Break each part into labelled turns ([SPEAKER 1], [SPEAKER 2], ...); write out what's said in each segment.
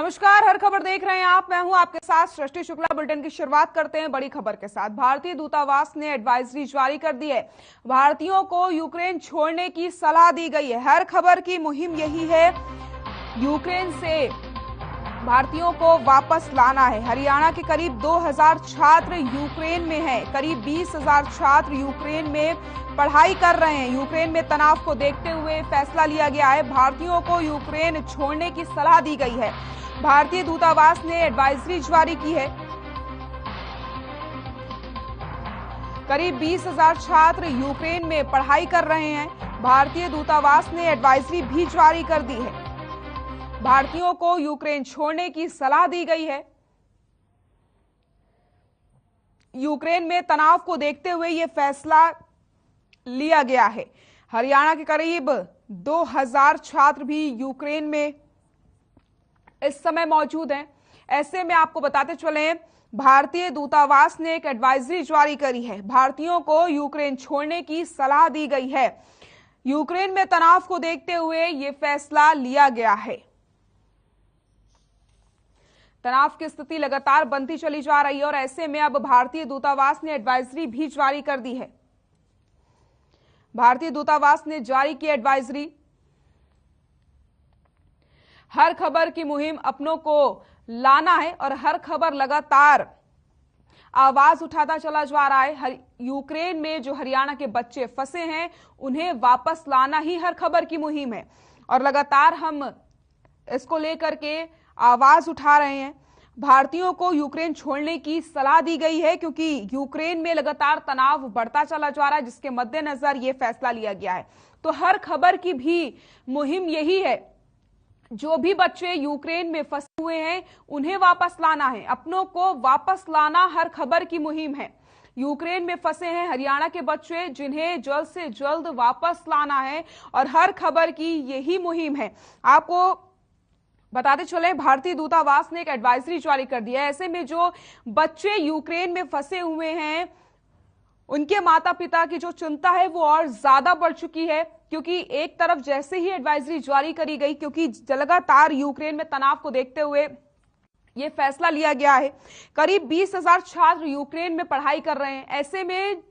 [SPEAKER 1] नमस्कार, हर खबर देख रहे हैं आप। मैं हूं आपके साथ सृष्टि शुक्ला। बुलेटिन की शुरुआत करते हैं बड़ी खबर के साथ। भारतीय दूतावास ने एडवाइजरी जारी कर दी है। भारतीयों को यूक्रेन छोड़ने की सलाह दी गई है। हर खबर की मुहिम यही है, यूक्रेन से भारतीयों को वापस लाना है। हरियाणा के करीब 2000 छात्र यूक्रेन में हैं। करीब 20,000 छात्र यूक्रेन में पढ़ाई कर रहे हैं। यूक्रेन में तनाव को देखते हुए फैसला लिया गया है। भारतीयों को यूक्रेन छोड़ने की सलाह दी गई है। भारतीय दूतावास ने एडवाइजरी जारी की है। करीब 20,000 छात्र यूक्रेन में पढ़ाई कर रहे हैं। भारतीय दूतावास ने एडवाइजरी भी जारी कर दी है। भारतीयों को यूक्रेन छोड़ने की सलाह दी गई है। यूक्रेन में तनाव को देखते हुए यह फैसला लिया गया है। हरियाणा के करीब 2000 छात्र भी यूक्रेन में इस समय मौजूद हैं। ऐसे में आपको बताते चले, भारतीय दूतावास ने एक एडवाइजरी जारी करी है। भारतीयों को यूक्रेन छोड़ने की सलाह दी गई है। यूक्रेन में तनाव को देखते हुए यह फैसला लिया गया है। तनाव की स्थिति लगातार बनती चली जा रही है और ऐसे में अब भारतीय दूतावास ने एडवाइजरी भी जारी कर दी है। भारतीय दूतावास ने जारी की एडवाइजरी। हर खबर की मुहिम अपनों को लाना है और हर खबर लगातार आवाज उठाता चला जा रहा है। यूक्रेन में जो हरियाणा के बच्चे फंसे हैं, उन्हें वापस लाना ही हर खबर की मुहिम है और लगातार हम इसको लेकर के आवाज उठा रहे हैं। भारतीयों को यूक्रेन छोड़ने की सलाह दी गई है क्योंकि यूक्रेन में लगातार तनाव बढ़ता चला जा रहा है, जिसके मद्देनजर यह फैसला लिया गया है। तो हर खबर की भी मुहिम यही है, जो भी बच्चे यूक्रेन में फंसे हुए हैं उन्हें वापस लाना है। अपनों को वापस लाना हर खबर की मुहिम है। यूक्रेन में फंसे हैं हरियाणा के बच्चे, जिन्हें जल्द से जल्द वापस लाना है और हर खबर की यही मुहिम है। आपको बताते चले, भारतीय दूतावास ने एक एडवाइजरी जारी कर दिया है। ऐसे में जो बच्चे यूक्रेन में फंसे हुए हैं, उनके माता पिता की जो चिंता है वो और ज्यादा बढ़ चुकी है, क्योंकि एक तरफ जैसे ही एडवाइजरी जारी करी गई, क्योंकि लगातार यूक्रेन में तनाव को देखते हुए यह फैसला लिया गया है। करीब 20,000 छात्र यूक्रेन में पढ़ाई कर रहे हैं। ऐसे में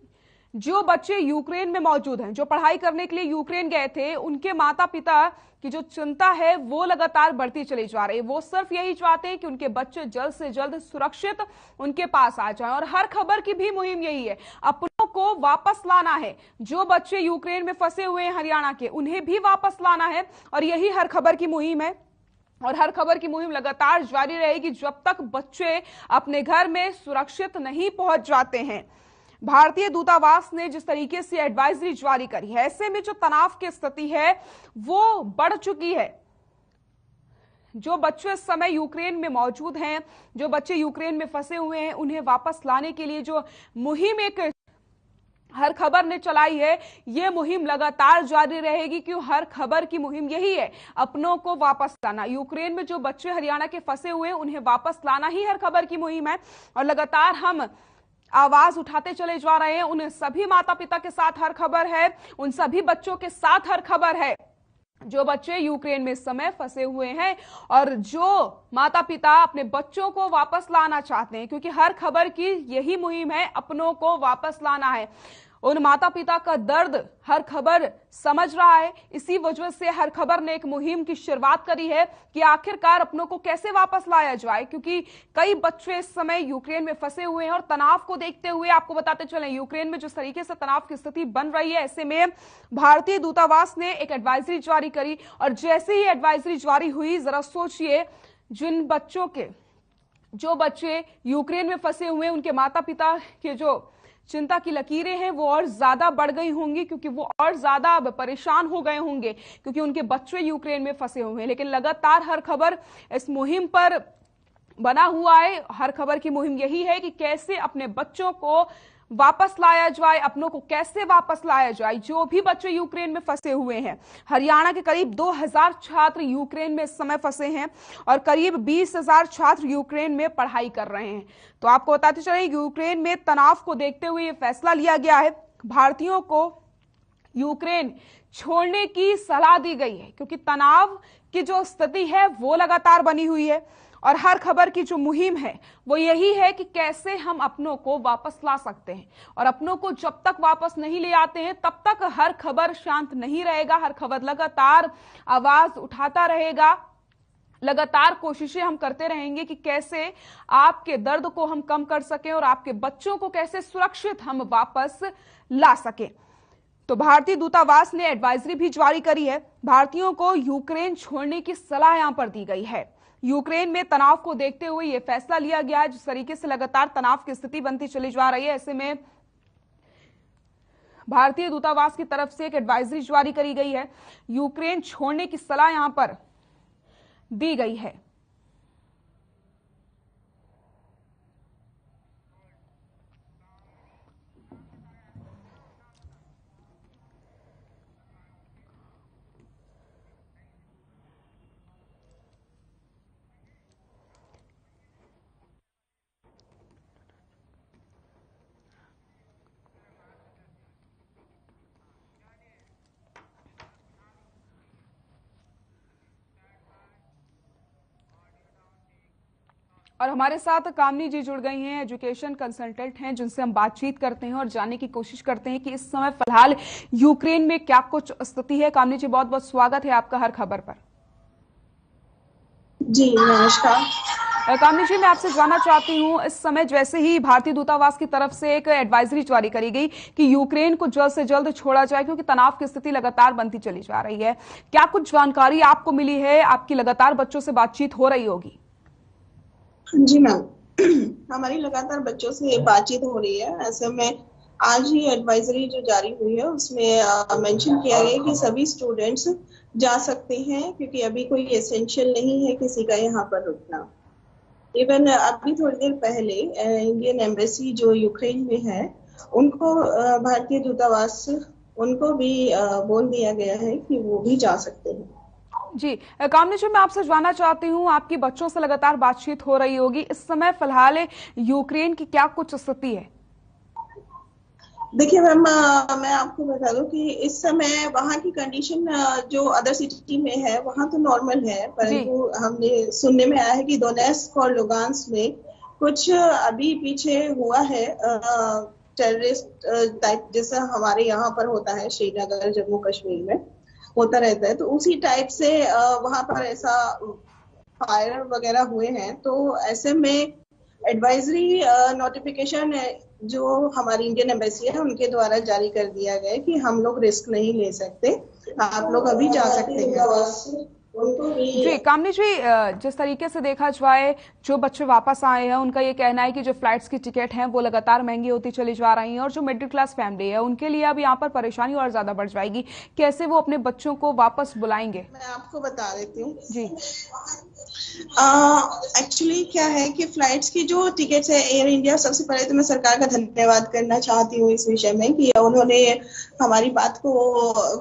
[SPEAKER 1] जो बच्चे यूक्रेन में मौजूद हैं, जो पढ़ाई करने के लिए यूक्रेन गए थे, उनके माता पिता की जो चिंता है वो लगातार बढ़ती चली जा रही है। वो सिर्फ यही चाहते हैं कि उनके बच्चे जल्द से जल्द सुरक्षित उनके पास आ जाएं और हर खबर की भी मुहिम यही है, अपनों को वापस लाना है। जो बच्चे यूक्रेन में फंसे हुए हैं हरियाणा के, उन्हें भी वापस लाना है और यही हर खबर की मुहिम है। और हर खबर की मुहिम लगातार जारी रहेगी जब तक बच्चे अपने घर में सुरक्षित नहीं पहुंच जाते हैं। भारतीय दूतावास ने जिस तरीके से एडवाइजरी जारी करी है, ऐसे में जो तनाव की स्थिति है वो बढ़ चुकी है। जो बच्चे इस समय यूक्रेन में मौजूद हैं, जो बच्चे यूक्रेन में फंसे हुए हैं, उन्हें वापस लाने के लिए जो मुहिम एक हर खबर ने चलाई है, यह मुहिम लगातार जारी रहेगी। क्यों? हर खबर की मुहिम यही है, अपनों को वापस लाना। यूक्रेन में जो बच्चे हरियाणा के फंसे हुए हैं, उन्हें वापस लाना ही हर खबर की मुहिम है और लगातार हम आवाज उठाते चले जा रहे हैं। उन सभी माता पिता के साथ हर खबर है, उन सभी बच्चों के साथ हर खबर है जो बच्चे यूक्रेन में इस समय फंसे हुए हैं और जो माता पिता अपने बच्चों को वापस लाना चाहते हैं, क्योंकि हर खबर की यही मुहिम है, अपनों को वापस लाना है। उन माता पिता का दर्द हर खबर समझ रहा है। इसी वजह से हर खबर ने एक मुहिम की शुरुआत करी है कि आखिरकार अपनों को कैसे वापस लाया जाए, क्योंकि कई बच्चे इस समय यूक्रेन में फंसे हुए हैं और तनाव को देखते हुए आपको बताते चलें, यूक्रेन में जिस तरीके से तनाव की स्थिति बन रही है, ऐसे में भारतीय दूतावास ने एक एडवाइजरी जारी करी और जैसे ही एडवाइजरी जारी हुई, जरा सोचिए, जो बच्चे यूक्रेन में फंसे हुए हैं, उनके माता पिता के जो चिंता की लकीरें हैं वो और ज्यादा बढ़ गई होंगी, क्योंकि वो और ज्यादा अब परेशान हो गए होंगे, क्योंकि उनके बच्चे यूक्रेन में फंसे हुए हैं। लेकिन लगातार हर खबर इस मुहिम पर बना हुआ है। हर खबर की मुहिम यही है कि कैसे अपने बच्चों को वापस लाया जाए, अपनों को कैसे वापस लाया जाए, जो भी बच्चे यूक्रेन में फंसे हुए हैं। हरियाणा के करीब 2000 छात्र यूक्रेन में इस समय फंसे हैं और करीब 20,000 छात्र यूक्रेन में पढ़ाई कर रहे हैं। तो आपको बताते चले, यूक्रेन में तनाव को देखते हुए यह फैसला लिया गया है। भारतीयों को यूक्रेन छोड़ने की सलाह दी गई है, क्योंकि तनाव की जो स्थिति है वो लगातार बनी हुई है और हर खबर की जो मुहिम है वो यही है कि कैसे हम अपनों को वापस ला सकते हैं। और अपनों को जब तक वापस नहीं ले आते हैं तब तक हर खबर शांत नहीं रहेगा, हर खबर लगातार आवाज उठाता रहेगा, लगातार कोशिशें हम करते रहेंगे कि कैसे आपके दर्द को हम कम कर सकें और आपके बच्चों को कैसे सुरक्षित हम वापस ला सकें। तो भारतीय दूतावास ने एडवाइजरी भी जारी करी है। भारतीयों को यूक्रेन छोड़ने की सलाह यहां पर दी गई है। यूक्रेन में तनाव को देखते हुए यह फैसला लिया गया है। जिस तरीके से लगातार तनाव की स्थिति बनती चली जा रही है, ऐसे में भारतीय दूतावास की तरफ से एक एडवाइजरी जारी करी गई है। यूक्रेन छोड़ने की सलाह यहां पर दी गई है। और हमारे साथ कामनी जी जुड़ गई हैं, एजुकेशन कंसल्टेंट हैं, जिनसे हम बातचीत करते हैं और जानने की कोशिश करते हैं कि इस समय फिलहाल यूक्रेन में क्या कुछ स्थिति है। कामनी जी, बहुत बहुत स्वागत है आपका हर खबर पर।
[SPEAKER 2] जी नमस्कार।
[SPEAKER 1] कामनी जी, मैं आपसे जानना चाहती हूं, इस समय जैसे ही भारतीय दूतावास की तरफ से एक एडवाइजरी जारी करी गई कि यूक्रेन को जल्द से जल्द छोड़ा जाए क्योंकि तनाव की स्थिति लगातार बनती चली जा रही है, क्या कुछ जानकारी आपको मिली है? आपकी लगातार बच्चों से बातचीत हो रही होगी।
[SPEAKER 2] जी मैम, हमारी लगातार बच्चों से बातचीत हो रही है। ऐसे में आज ही एडवाइजरी जो जारी हुई है उसमें मेंशन किया गया कि सभी स्टूडेंट्स जा सकते हैं क्योंकि अभी कोई एसेंशियल नहीं है किसी का यहाँ पर रुकना। इवन अभी थोड़ी देर पहले इंडियन एम्बेसी जो यूक्रेन में है उनको भारतीय दूतावास उनको भी बोल दिया गया है कि वो भी जा सकते हैं।
[SPEAKER 1] जी कामनी जी, मैं आपसे जानना चाहती हूँ, आपकी बच्चों से लगातार बातचीत हो रही होगी, इस समय फिलहाल यूक्रेन की क्या कुछ स्थिति है?
[SPEAKER 2] देखिए मैम, मैं आपको बता दूं कि इस समय वहाँ की कंडीशन जो अदर सिटी में है वहाँ तो नॉर्मल है, परंतु हमने सुनने में आया है कि दोनेत्स्क और लुगांस्क में कुछ अभी पीछे हुआ है टेररिस्ट टाइप, जैसा हमारे यहाँ पर होता है श्रीनगर जम्मू कश्मीर में होता रहता है, तो उसी टाइप से वहां पर ऐसा फायर वगैरह हुए हैं। तो ऐसे में एडवाइजरी नोटिफिकेशन जो हमारी इंडियन एम्बेसी है उनके द्वारा जारी कर दिया गया है कि हम लोग रिस्क नहीं ले सकते, आप लोग अभी जा सकते हैं।
[SPEAKER 1] जी कामनी जी, जिस तरीके से देखा जाए जो बच्चे वापस आए हैं उनका ये कहना है कि जो फ्लाइट्स की टिकट हैं वो लगातार महंगी होती चली जा रही हैं और जो मिडिल क्लास फैमिली है उनके लिए अब यहाँ पर परेशानी और ज्यादा बढ़ जाएगी। कैसे वो अपने बच्चों को वापस बुलाएंगे?
[SPEAKER 2] मैं आपको बता देती हूँ।
[SPEAKER 1] जी
[SPEAKER 2] एक्चुअली क्या है कि फ्लाइट्स की जो टिकट्स है एयर इंडिया, सबसे पहले तो मैं सरकार का धन्यवाद करना चाहती हूँ इस विषय में कि उन्होंने हमारी बात को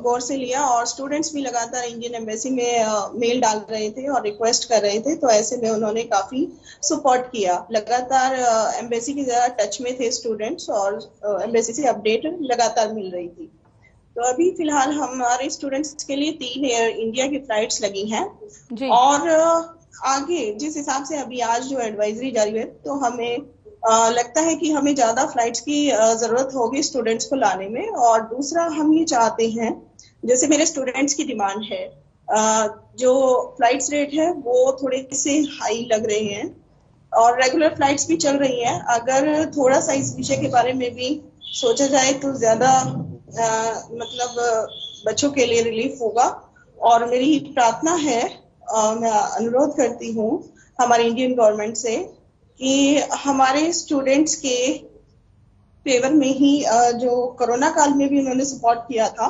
[SPEAKER 2] गौर से लिया और स्टूडेंट्स भी लगातार इंडियन एम्बेसी में मेल डाल रहे थे और रिक्वेस्ट कर रहे थे, तो ऐसे में उन्होंने काफी सपोर्ट किया। लगातार एम्बेसी की जरा टच में थे स्टूडेंट्स और एम्बेसी से अपडेट लगातार मिल रही थी। तो अभी फिलहाल हमारे स्टूडेंट्स के लिए 3 एयर इंडिया की फ्लाइट्स लगी हैं और आगे जिस हिसाब से अभी आज जो एडवाइजरी जारी है तो हमें लगता है कि हमें ज्यादा फ्लाइट्स की जरूरत होगी स्टूडेंट्स को लाने में। और दूसरा हम ये चाहते हैं, जैसे मेरे स्टूडेंट्स की डिमांड है, जो फ्लाइट्स रेट है वो थोड़े से हाई लग रहे हैं और रेगुलर फ्लाइट्स भी चल रही हैं। अगर थोड़ा सा इस विषय के बारे में भी सोचा जाए तो ज्यादा मतलब बच्चों के लिए रिलीफ होगा। और मेरी प्रार्थना है, मैं अनुरोध करती हूँ हमारी इंडियन गवर्नमेंट से कि हमारे स्टूडेंट्स के फेवर में ही जो कोरोना काल में भी उन्होंने सपोर्ट किया था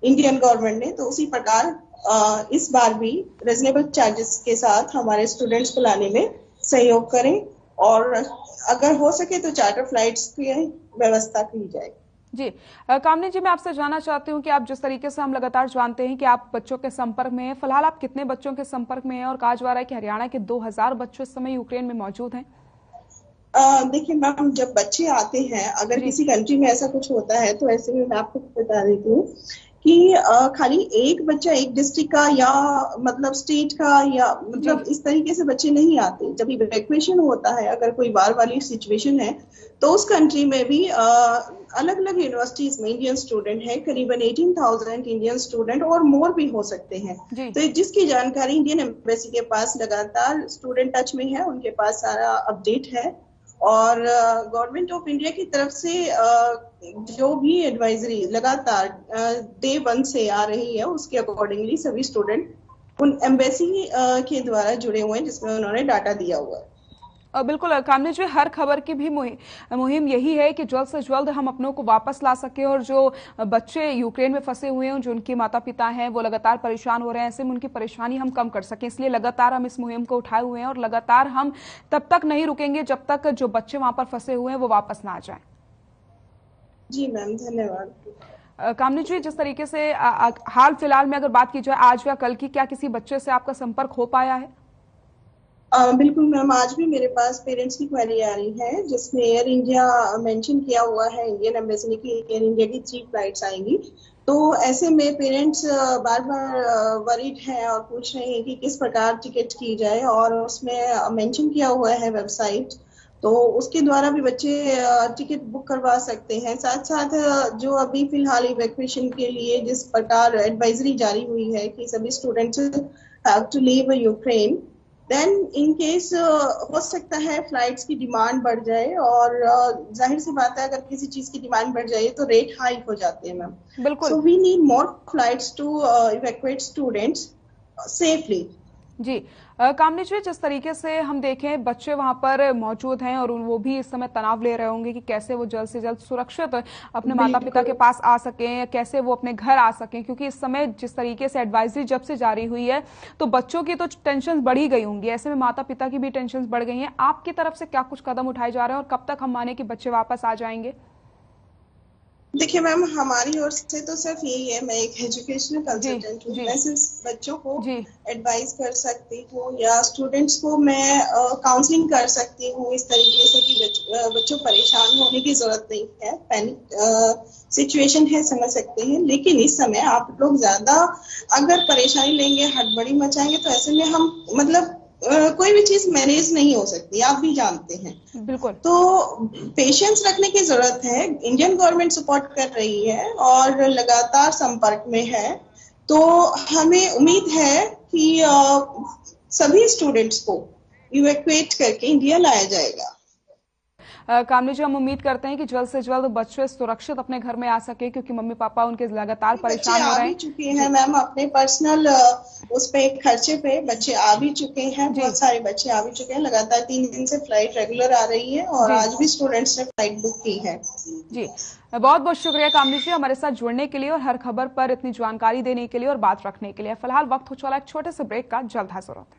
[SPEAKER 2] इंडियन गवर्नमेंट ने, तो उसी प्रकार इस बार भी रीजनेबल चार्जेस के साथ हमारे स्टूडेंट्स को लाने में सहयोग करें और अगर हो सके तो चार्टर फ्लाइट्स की व्यवस्था की जाए।
[SPEAKER 1] जी कामनी जी, मैं आपसे जानना चाहती हूँ कि आप जिस तरीके से हम लगातार जानते हैं कि आप बच्चों के संपर्क में हैं, फिलहाल आप कितने बच्चों के संपर्क में हैं और कहा जा रहा है कि हरियाणा के 2000 बच्चे इस समय यूक्रेन में मौजूद हैं?
[SPEAKER 2] देखिए मैम, जब बच्चे आते हैं, अगर किसी कंट्री में ऐसा कुछ होता है तो ऐसे में मैं आपको बता देती हूँ कि खाली एक बच्चा एक डिस्ट्रिक्ट का या मतलब स्टेट का या मतलब इस तरीके से बच्चे नहीं आते। जब इवैक्यूएशन होता है, अगर कोई वार वाली सिचुएशन है, तो उस कंट्री में भी अलग अलग यूनिवर्सिटीज में इंडियन स्टूडेंट है, करीबन 18,000 इंडियन स्टूडेंट और मोर भी हो सकते हैं। तो जिसकी जानकारी इंडियन एम्बेसी के पास लगातार स्टूडेंट टच में है, उनके पास सारा अपडेट है। और गवर्नमेंट ऑफ इंडिया की तरफ से जो भी एडवाइजरी लगातार डे 1 से आ रही है, उसके अकॉर्डिंगली सभी स्टूडेंट उन एम्बेसी के द्वारा जुड़े हुए हैं, जिसमें उन्होंने डाटा दिया हुआ है।
[SPEAKER 1] बिल्कुल कामनी जी, हर खबर की भी मुहिम यही है कि जल्द से जल्द हम अपनों को वापस ला सके, और जो बच्चे यूक्रेन में फंसे हुए हैं, जो उनके माता पिता हैं, वो लगातार परेशान हो रहे हैं, ऐसे में उनकी परेशानी हम कम कर सकें। इसलिए लगातार हम इस मुहिम को उठाए हुए हैं और लगातार हम तब तक नहीं रुकेंगे जब तक जो बच्चे वहां पर फंसे हुए हैं वो वापस ना आ जाए।
[SPEAKER 2] जी मैम, धन्यवाद।
[SPEAKER 1] कामनी जी, जिस तरीके से हाल फिलहाल में अगर बात की जाए आज या कल की, क्या किसी बच्चे से आपका संपर्क हो पाया है?
[SPEAKER 2] बिल्कुल मैम, आज भी मेरे पास पेरेंट्स की क्वेरी आ रही है, जिसमें एयर इंडिया मेंशन किया हुआ है, इंडियन एम्बेसी ने, कि एयर इंडिया की 3 फ्लाइट्स आएंगी। तो ऐसे में पेरेंट्स बार बार वरीड हैं और पूछ रहे हैं कि किस प्रकार टिकट की जाए, और उसमें मेंशन किया हुआ है वेबसाइट, तो उसके द्वारा भी बच्चे टिकट बुक करवा सकते हैं। साथ साथ जो अभी फिलहाल इवैक्यूएशन के लिए जिस प्रकार एडवाइजरी जारी हुई है कि सभी students have to leave Ukraine, then in case हो सकता है फ्लाइट्स की डिमांड बढ़ जाए, और जाहिर सी बात है, अगर किसी चीज की डिमांड बढ़ जाए तो रेट हाई हो जाते हैं मैम।
[SPEAKER 1] बिल्कुल।
[SPEAKER 2] So we need more flights to evacuate students safely.
[SPEAKER 1] जी कामनी जी, जिस तरीके से हम देखें बच्चे वहां पर मौजूद हैं और वो भी इस समय तनाव ले रहे होंगे कि कैसे वो जल्द से जल्द सुरक्षित अपने माता पिता के पास आ सकें, कैसे वो अपने घर आ सकें, क्योंकि इस समय जिस तरीके से एडवाइजरी जब से जारी हुई है तो बच्चों की तो टेंशन बढ़ ही गई होंगी, ऐसे में माता पिता की भी टेंशन बढ़ गई है। आपकी तरफ से क्या कुछ कदम उठाए जा रहे हैं और कब तक हम माने कि बच्चे वापस आ जाएंगे?
[SPEAKER 2] देखिए मैम, हमारी ओर से तो सिर्फ यही है, मैं एक एजुकेशनल कंसल्टेंट हूँ, मैं सिर्फ बच्चों को एडवाइस कर सकती हूँ या स्टूडेंट्स को मैं काउंसलिंग कर सकती हूँ इस तरीके से कि बच्चों परेशान होने की जरूरत नहीं है, पैनिक सिचुएशन है, समझ सकते हैं, लेकिन इस समय आप लोग ज्यादा अगर परेशानी लेंगे, हड़बड़ी मचाएंगे, तो ऐसे में हम मतलब कोई भी चीज मैनेज नहीं हो सकती, आप भी जानते हैं।
[SPEAKER 1] बिल्कुल।
[SPEAKER 2] तो पेशेंस रखने की जरूरत है। इंडियन गवर्नमेंट सपोर्ट कर रही है और लगातार संपर्क में है, तो हमें उम्मीद है कि सभी स्टूडेंट्स को इवैक्यूएट करके इंडिया लाया जाएगा।
[SPEAKER 1] कामनी जी, हम उम्मीद करते हैं कि जल्द से जल्द बच्चे सुरक्षित अपने घर में आ सके, क्योंकि मम्मी पापा उनके लगातार परेशान हो रहे हैं।
[SPEAKER 2] आ भी चुके हैं मैम, अपने पर्सनल उस पे खर्चे पे बच्चे आ भी चुके हैं, बहुत सारे बच्चे आ भी चुके हैं। लगातार 3 दिन से फ्लाइट रेगुलर आ रही है और आज भी स्टूडेंट्स ने फ्लाइट बुक की है।
[SPEAKER 1] जी बहुत बहुत शुक्रिया कामनी जी, हमारे साथ जुड़ने के लिए और हर खबर पर इतनी जानकारी देने के लिए और बात रखने के लिए। फिलहाल वक्त हो चला एक छोटे से ब्रेक का, जल्द हाजिर होते हैं।